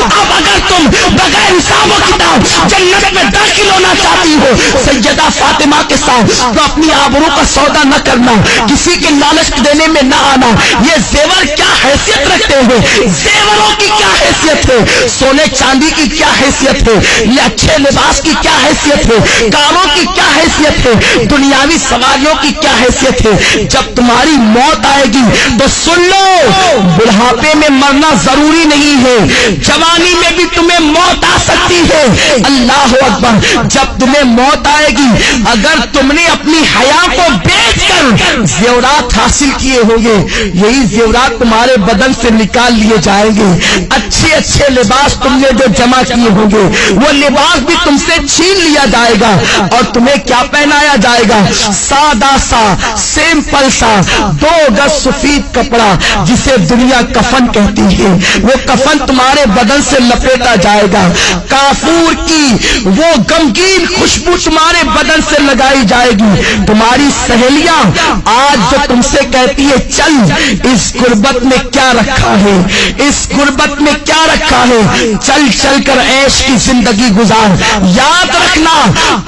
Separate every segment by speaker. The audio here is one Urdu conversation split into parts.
Speaker 1: اب اگر تم بغیر حساب و کتاب جنت میں داخل ہونا چاہتی ہو سیدہ فاطمہ کے ساتھ تو اپنی آبرو کا سودا نہ کرنا، کسی کے لالچ دینے میں نہ آنا۔ یہ زیور کیا حیثیت رکھتے ہیں، زیوروں کی کیا حیثیت ہے، سونے چاندی کی کیا حیثیت ہے، یہ اچھے لباس کی کیا حیثیت ہے، کاروں کی کیا حیثیت ہے، دنیاوی سواریوں کی کیا حیثیت ہے۔ جب تمہاری موت آئے گی تو سن لو، بڑھاپے میں مرنا ضروری نہیں ہے، جوانی میں بھی تمہیں موت آ سکتی ہے۔ اللہ اکبر، جب تمہیں موت آئے گی اگر تم نے اپنی حیا کو بیچ کر زیورات حاصل کیے ہوں گے، یہی زیورات تمہارے بدن سے نکال لیے جائیں گے۔ اچھے اچھے لباس تم نے جو جمع کیے ہوں گے وہ لباس بھی تم سے چھین لیا جائے گا اور تمہیں کیا پہنایا جائے گا، سادہ سا سمپل سا 2 گز سفید کپڑا جسے دنیا کفن کہتی ہے، وہ کفن تمہارے بدن سے لپیٹا جائے گا۔ کافور کی وہ غمگین خوشبو تمہارے بدن سے لگائی جائے گی۔ تمہاری سہیلیاں آج جو تم سے کہتی ہے چل اس غربت میں کیا رکھا ہے، اس غربت میں کیا رکھا ہے، چل چل کر عیش کی زندگی گزار، یاد رکھنا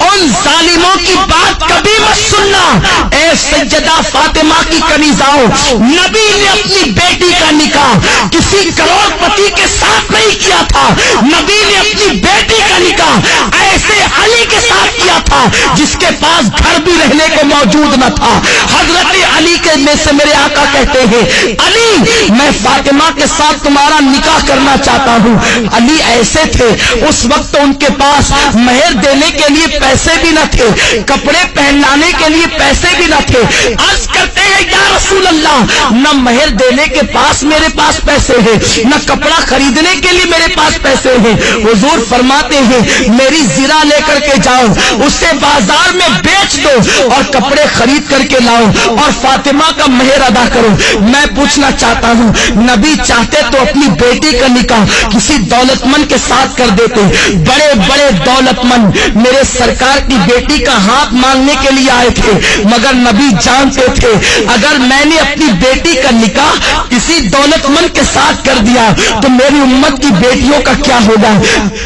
Speaker 1: ان ظالموں کی بات کبھی مت سننا۔ اے سیدہ فاطمہ کی کنیزاؤں، نبی نے اپنی بیٹی کا نکاح کسی کروڑ پتی کے ساتھ نہیں کیا تھا، نبی نے اپنی بیٹی کا نکاح ایسے علی کے ساتھ کیا تھا جس کے پاس گھر بھی رہنے کو موجود نہ تھا۔ حضرت علی کے میں سے میرے آقا کہتے ہیں علی میں فاطمہ کے ساتھ تمہارا نکاح کرنا چاہتا ہوں۔ علی ایسے تھے اس وقت ان کے پاس مہر دینے کے لیے پیسے بھی نہ تھے، کپڑے پہنانے کے لیے پیسے بھی نہ تھے۔ عرض کرتے ہیں یا رسول اللہ نہ مہر دینے کے پاس میرے پاس پیسے ہیں، نہ کپڑا خریدنے کے لیے میرے پاس پیسے ہیں۔ حضور فرماتے ہیں میری زرہ لے کر کے جاؤ، اسے بازار میں بیچ دو اور کپڑے خرید کر کے لاؤ اور فاطمہ کا مہر ادا کرو۔ میں پوچھنا چاہتا ہوں نبی چاہتے تو اپنی بیٹی کا نکاح کسی دولت مند کے ساتھ کر دیتے، بڑے بڑے دولت مند میرے سرکار کی بیٹی کا ہاتھ مانگنے کے لیے آئے تھے، مگر نبی جانتے تھے اگر میں نے اپنی بیٹی کا نکاح کسی دولت مند کے ساتھ کر دیا تو میری امت کی بیٹیوں کا کیا ہوگا،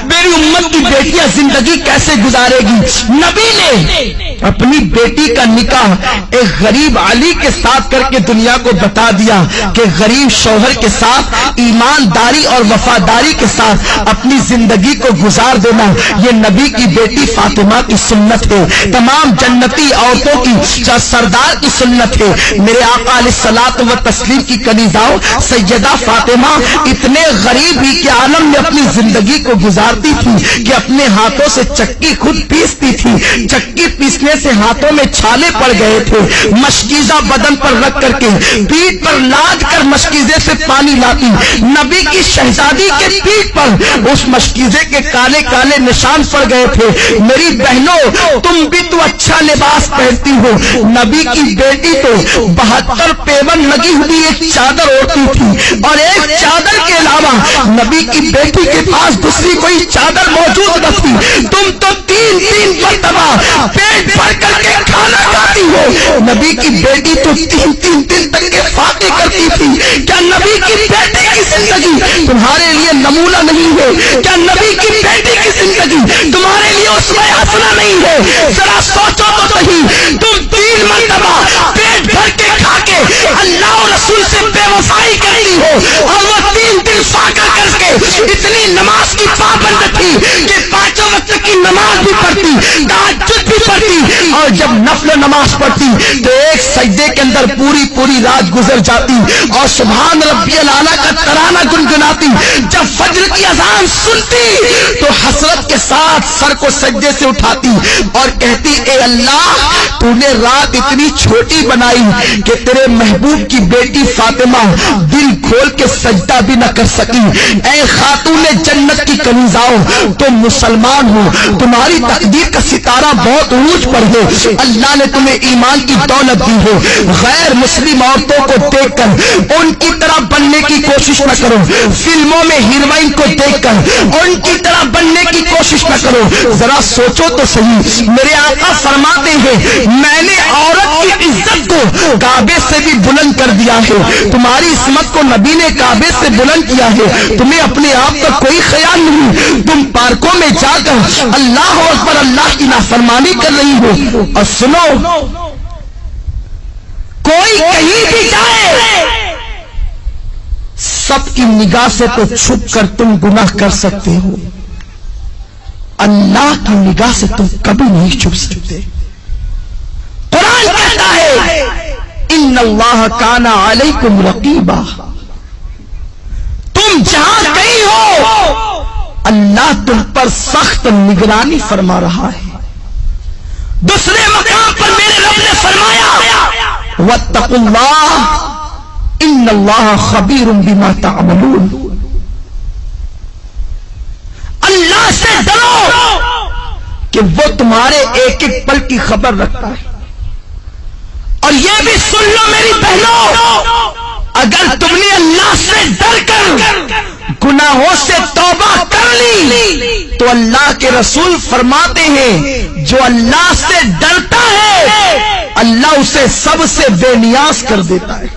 Speaker 1: میری امت کی بیٹیاں زندگی کیسے گزارے گی۔ نبی نے اپنی بیٹی کا نکاح ایک غریب علی کے ساتھ کر کے دنیا کو بتا دیا کہ غریب شوہر کے ساتھ ایمانداری اور وفاداری کے ساتھ اپنی زندگی کو گزار دینا یہ نبی کی بیٹی فاطمہ کی سنت ہے، تمام جنتی عورتوں کی سردار کی سنت ہے۔ میرے آقا علیہ الصلوۃ والتسلیم کی کنیزاؤں سیدہ فاطمہ اتنے غریب ہی کے عالم میں اپنی زندگی کو گزارتی تھی کہ اپنے ہاتھوں سے چکی خود پیستی تھی، چکی پیسنے سے ہاتھوں میں چھالے پڑ گئے تھے، مشکیزہ بدن پر رکھ کر کے پیٹھ پر لاد کر مشکیزے سے پانی لاتی، نبی کی شہزادی کے پیٹھ پر اس مشکیزے کے کالے کالے نشان پڑ گئے تھے۔ میری بہنوں تم بھی تو اچھا لباس پہنتی ہو، نبی کی بیٹی تو 72 پیون لگی ہوئی ایک چادر اوڑھتی تھی اور ایک چادر کے علاوہ نبی کی بیٹی کے پاس دوسری کوئی چادر موجود نہ تھی۔ تم تو 3 مرتبہ پیٹ بھر کر کے کھانا کھاتی ہو، نبی کی بیٹی تو 3 دن تک کے فاقے کرتی تھی۔ کیا نبی کی بیٹی کی زندگی تمہارے لیے نمونہ نہیں ہے؟ کیا نبی کی بیٹی کی زندگی تمہارے لیے اسوہ حسنہ نہیں ہے؟ ذرا سوچو تو صحیح، تم 3 مرتبہ پیٹ بھر کے کھا کے اللہ اور رسول سے بے وفائی کرتی ہو اور وہ 3 دن فاقہ کر کے اتنی نماز کی پابند تھی کہ 5 وقت کی نماز بھی پڑھتی، تہجد بھی پڑھتی اور جب نفل نماز پڑھتی تو ایک سجدے کے اندر پوری رات گزر جاتی اور سبحان ربی الاعلیٰ کا ترانہ گنگناتی۔ جب فجر کی اذان سنتی تو حسرت کے ساتھ سر کو سجدے سے اٹھاتی اور کہتی اے اللہ تو نے رات اتنی چھوٹی بنائی کہ تیرے محبوب کی بیٹی فاطمہ دل کھول کے سجدہ بھی نہ کر سکی۔ اے خاتون جنت کی کنیزاؤں تم مسلمان ہو، تمہاری تقدیر کا ستارہ بہت عروج پر ہے، اللہ نے تمہیں ایمان کی دولت دی ہے۔ غیر مسلم عورتوں کو دیکھ کر ان کی طرح بننے کی کوشش نہ کرو، فلموں میں ہیروئن کو دیکھ کر اور ان کی طرح بننے کی کوشش نہ کرو. ذرا سوچو تو صحیح. میرے آقا فرماتے ہیں میں نے عورت کی عزت کو کعبے سے بھی بلند کر دیا ہے. تمہاری عصمت کو نبی نے کعبے سے بلند کیا ہے. تمہیں اپنے آپ کا کوئی خیال نہیں. تم پارکوں میں جا کر اللہ اکبر اللہ کی نافرمانی کر رہی ہو. اور سنو, کوئی کہیں بھی جائے سب کی نگاہ سے تو چھپ کر تم گناہ کر سکتے ہو, اللہ کی نگاہ سے تم کبھی نہیں چھپ سکتے. قرآن کہتا ہے ان اللہ کان علیکم رقیبا. تم جہاں کہیں ہو اللہ تم پر سخت نگرانی فرما رہا ہے. دوسرے مقام پر میرے رب نے فرمایا واتقوا اللہ ان اللہ خبیر بما تعملون. اللہ سے ڈرو کہ وہ تمہارے ایک ایک پل کی خبر رکھتا ہے. اور یہ بھی سن لو میری بہنوں, اگر تم نے اللہ سے ڈر کر گناہوں سے توبہ کر لی تو اللہ کے رسول فرماتے ہیں جو اللہ سے ڈرتا ہے اللہ اسے سب سے بے نیاز کر دیتا ہے.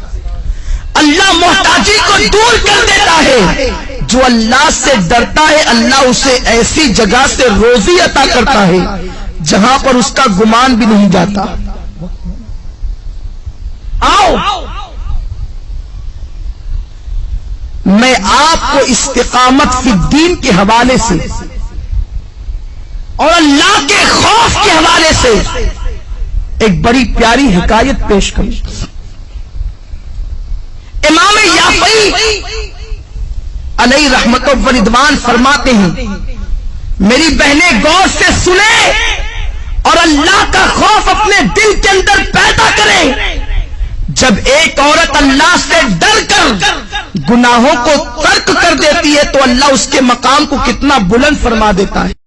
Speaker 1: اللہ محتاجی کو دور کر دیتا ہے. جو اللہ سے ڈرتا ہے اللہ اسے ایسی جگہ سے روزی عطا کرتا ہے جہاں پر اس کا گمان بھی نہیں جاتا. آؤ میں آپ کو استقامت فی الدین کے حوالے سے اور اللہ کے خوف کے حوالے سے ایک بڑی پیاری حکایت پیش کروں. امام یافعی علیہ رحمت و رضوان فرماتے ہیں میری بہنیں غور سے سنیں اور اللہ کا خوف اپنے دل کے اندر پیدا کریں. جب ایک عورت اللہ سے ڈر کر گناہوں کو ترک کر دیتی ہے تو اللہ اس کے مقام کو کتنا بلند فرما دیتا ہے.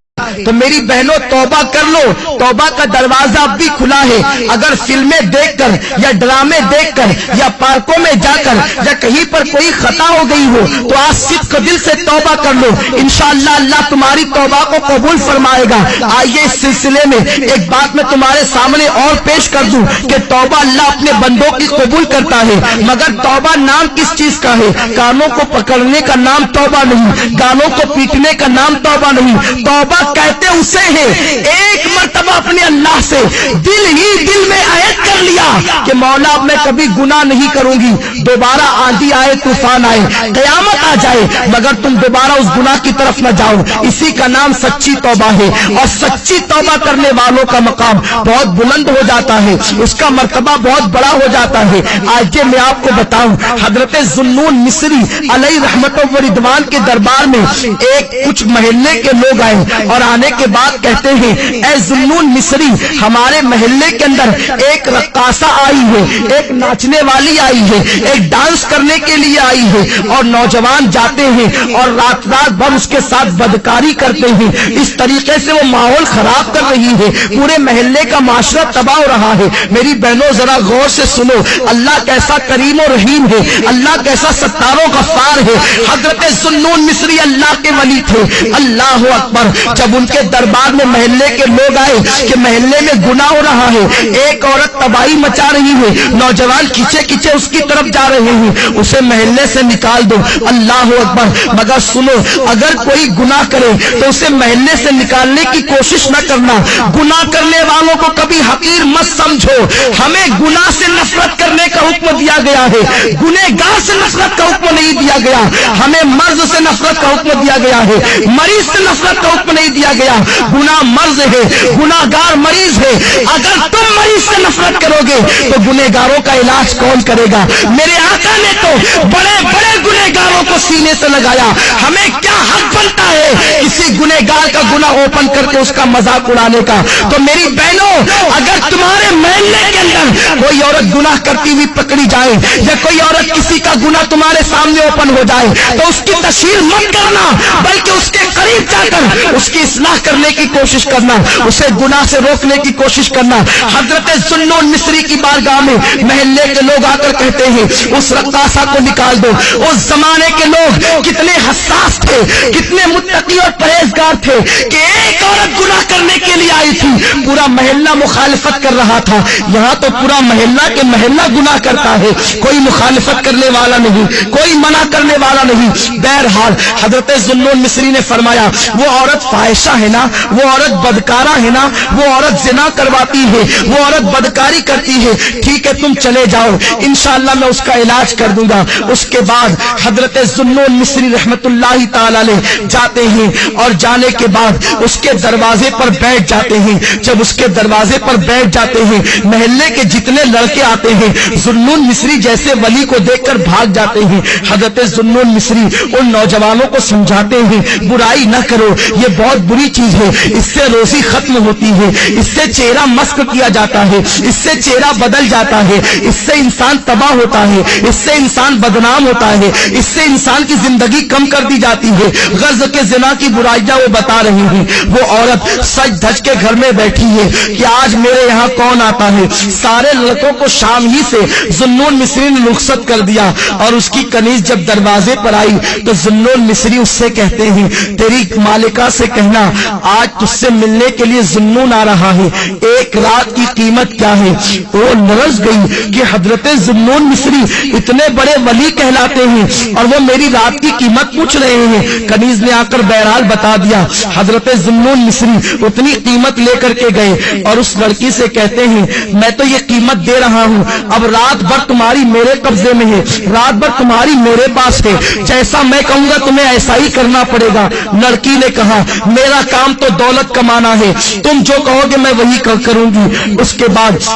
Speaker 1: تو میری بہنوں توبہ کر لو, توبہ کا دروازہ اب بھی کھلا ہے. اگر فلمیں دیکھ کر یا ڈرامے دیکھ کر یا پارکوں میں جا کر یا کہیں پر کوئی خطا ہو گئی ہو تو آج صدق دل سے توبہ کر لو, انشاءاللہ اللہ تمہاری توبہ کو قبول فرمائے گا. آئیے اس سلسلے میں ایک بات میں تمہارے سامنے اور پیش کر دوں کہ توبہ اللہ اپنے بندوں کی قبول کرتا ہے, مگر توبہ نام کس چیز کا ہے؟ کانوں کو پکڑنے کا نام توبہ نہیں, گالوں کو پیٹنے کا نام توبہ نہیں. توبہ کہتے اسے ہیں ایک مرتبہ اپنے اللہ سے دل ہی دل میں عہد کر لیا کہ مولا میں کبھی گناہ نہیں کروں گی, دوبارہ آندھی آئے طوفان آئے قیامت آ جائے مگر تم دوبارہ اس گناہ کی طرف نہ جاؤ. اسی کا نام سچی توبہ ہے. اور سچی توبہ کرنے والوں کا مقام بہت بلند ہو جاتا ہے, اس کا مرتبہ بہت بڑا ہو جاتا ہے. آج میں آپ کو بتاؤں حضرت ذوالنون مصری علیہ رحمت و رضوان کے دربار میں ایک کچھ محلے کے لوگ آئے اور آنے کے بعد کہتے ہیں اے ذوالنون مصری ہمارے محلے کے اندر ایک رقاصہ آئی ہے, ایک ناچنے والی آئی ہے, ایک ڈانس کرنے کے لیے آئی ہے اور نوجوان جاتے ہیں اور رات رات بھر اس کے ساتھ بدکاری کرتے ہیں. اس طریقے سے وہ ماحول خراب کر رہی ہے, پورے محلے کا معاشرہ تباہ ہو رہا ہے. میری بہنوں ذرا غور سے سنو, اللہ کیسا کریم و رحیم ہے, اللہ کیسا ستار و غفار ہے. حضرت ذوالنون مصری اللہ کے ولی تھے. اللہ اکبر. جب ان کے دربار میں محلے کے لوگ آئے کہ محلے میں گناہ ہو رہا ہے, ایک عورت تباہی مچا رہی ہے, نوجوان کھینچے کھینچے اس کی طرف جا رہے ہیں, اسے محلے سے نکال دو. اللہ اکبر. مگر سنو اگر کوئی گناہ کرے تو اسے محلے سے نکالنے کی کوشش نہ کرنا. گناہ کرنے والوں کو کبھی حقیر مت سمجھو. ہمیں گناہ سے نفرت کرنے کا حکم دیا گیا ہے, گنہگار سے نفرت کا حکم نہیں دیا گیا. ہمیں مرض سے نفرت کا حکم دیا گیا ہے, مریض سے نفرت کا حکم نہیں دیا گیا. گناہ مرض ہے, گناہگار مریض ہے. اگر تم مریض سے نفرت کرو گے تو گنہگاروں کا علاج کون کرے گا؟ میرے آقا نے تو بڑے بڑے گنہگاروں کو سینے سے لگایا. ہمیں کیا حق بنتا ہے کسی گنہگار کا گناہ اوپن کر کے اس کا مذاق اڑانے کا؟ تو میری بہنوں اگر تمہارے محلے کے اندر کوئی عورت گناہ کرتی ہوئی پکڑی جائے یا کوئی عورت کسی کا گناہ تمہارے سامنے اوپن ہو جائے تو اس کی تشہیر مت کرنا بلکہ اس کے قریب قریب جا کر اس کی اصلاح کرنے کی کوشش کرنا، اسے گناہ سے روکنے کی کوشش کرنا۔ حضرت ذوالنون مصری کی بارگاہ میں محلے کے لوگ آ کر کہتے ہیں اس رقاصہ کو نکال دو۔ اس زمانے کے لوگ کتنے حساس تھے، کتنے متقی اور پرہیزگار تھے کہ ایک عورت گناہ کرنے کے لیے آئی تھی، پورا محلہ مخالفت کر رہا تھا۔ یہاں تو پورا محلہ کے محلہ گناہ کرتا ہے، کوئی مخالفت کرنے والا نہیں، کوئی منع کرنے والا نہیں۔ بہرحال حضرت ذوالنون مصری نے فرمایا وہ عورت فاحشہ ہے نا، وہ عورت بدکارہ ہے نا، وہ عورت زنا کرواتی ہے، وہ عورت بدکاری کرتی ہے، ٹھیک ہے تم چلے جاؤ، انشاءاللہ میں اس کا علاج کر دوں گا۔ اس کے بعد حضرت ذوالنون مصری رحمت اللہ تعالی علیہ جاتے ہیں اور جانے کے بعد اس کے دروازے پر بیٹھ جاتے ہیں۔ جب اس کے دروازے پر بیٹھ جاتے ہیں محلے کے جتنے لڑکے آتے ہیں ذوالنون مصری جیسے ولی کو دیکھ کر بھاگ جاتے ہیں۔ حضرت ذوالنون مصری ان نوجوانوں کو سمجھاتے ہیں برائی نہ کرو، یہ بہت بری چیز ہے، اس سے روزی ختم ہوتی ہے، اس سے چہرہ مسخ کیا جاتا ہے، اس سے چہرہ بدل جاتا ہے، اس سے انسان تباہ ہوتا ہے، اس سے انسان بدنام ہوتا ہے، اس سے انسان کی زندگی کم کر دی جاتی ہے۔ غرض کے زنا کی برائیاں وہ بتا رہی ہیں۔ وہ عورت سج دھج کے گھر میں بیٹھی ہے کہ آج میرے یہاں کون آتا ہے۔ سارے لڑکوں کو شام ہی سے ذوالنون مصری نے رخصت کر دیا اور اس کی کنیز جب دروازے پر آئی تو ذوالنون مصری اس سے کہتے ہیں تیری مالکہ سے کہنا آج تجھ سے ملنے کے لیے ذوالنون آ رہا ہے، ایک رات کی قیمت کیا ہے۔ وہ لرز گئی کہ حضرت ذوالنون مصری اتنے بڑے ولی کہلاتے ہیں اور وہ میری رات کی قیمت پوچھ رہے ہیں۔ کنیز نے آ کر بہرحال بتا دیا۔ حضرت ذوالنون مصری اتنی قیمت لے کر کے گئے اور اس لڑکی سے کہتے ہیں میں تو یہ قیمت دے رہا ہوں، اب رات بھر تمہاری میرے قبضے میں ہے، رات بھر تمہاری میرے پاس ہے، جیسا میں کہوں گا تمہیں ایسا ہی کرنا پڑے گا۔ لڑکی نے کہا میرا کام تو دولت کمانا ہے، تم جو کہو گے میں وہی کروں گی۔ اس کے بعد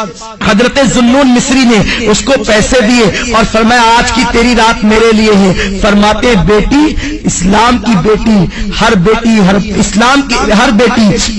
Speaker 1: حضرت ذوالنون مصری نے اس کو پیسے دیے اور فرمایا آج کی تیری رات میرے لیے ہے۔ فرماتے بیٹی اسلام کی بیٹی ہر بیٹی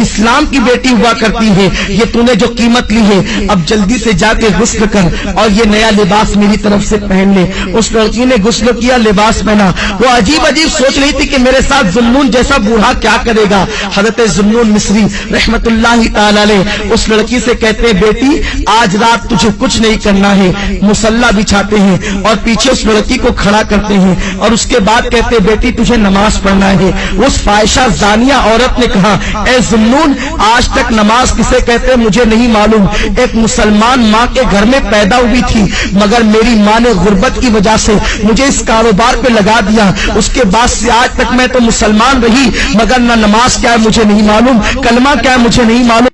Speaker 1: اسلام کی بیٹی ہوا کرتی ہے، یہ تو نے جو قیمت لی ہے اب جلدی سے جا کے غسل کر اور یہ نیا لباس میری طرف سے پہن لے۔ اس لڑکی نے غسل کیا، لباس پہنا، وہ عجیب سوچ رہی تھی کہ میرے ساتھ ذوالنون جیسا بوڑھا کیا کرے گا۔ حضرت ذوالنون مصری رحمت اللہ تعالی علیہ اس لڑکی سے کہتے ہیں بیٹی آج رات تجھے کچھ نہیں کرنا ہے، مصلی بچھاتے ہیں اور پیچھے اس لڑکی کو کھڑا کرتے ہیں اور اس کے بعد کہتے ہیں بیٹی تجھے نماز پڑھنا ہے۔ اس فاحشہ زانیہ عورت نے کہا اے ذوالنون آج تک نماز کسے کہتے مجھے نہیں معلوم، ایک مسلمان ماں کے گھر میں پیدا ہوئی تھی مگر میری ماں نے غربت کی وجہ سے مجھے اس کاروبار پہ لگا دیا، اس کے بعد سے آج تک میں تو مسلمان رہی مگر نہ نماز کیا ہے مجھے نہیں معلوم، کلمہ کیا ہے مجھے نہیں معلوم۔